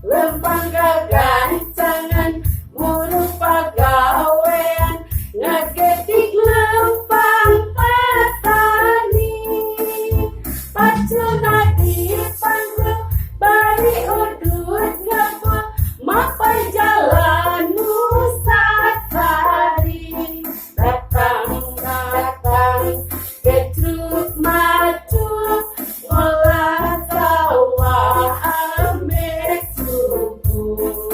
Leumpang gagancangan muru pagawean Ngagedig Leumpang Patani Paculna dipanggil Bari udud ngebul Mapay jalan sasari Datang gecruk macul Ngolah sawah cukup.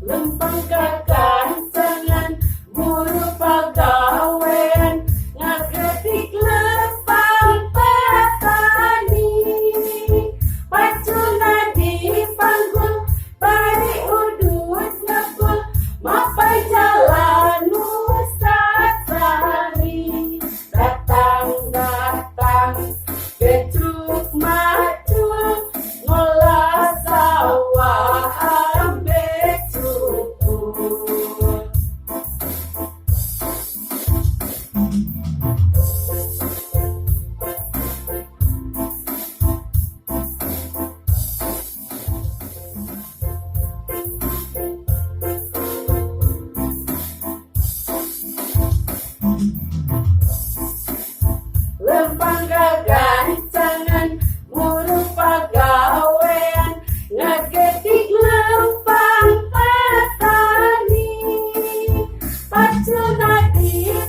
Leumpang gagancangan muru pagawean Ngagedig Leumpang Patani Paculna dipanggil Bari udud ngebul Mapay jalan sasari Datang gecruk macul Ngolah sawah cukup. Leumpang gagancangan muru pagawean Ngagedig Leumpang Patani Paculna dipanggil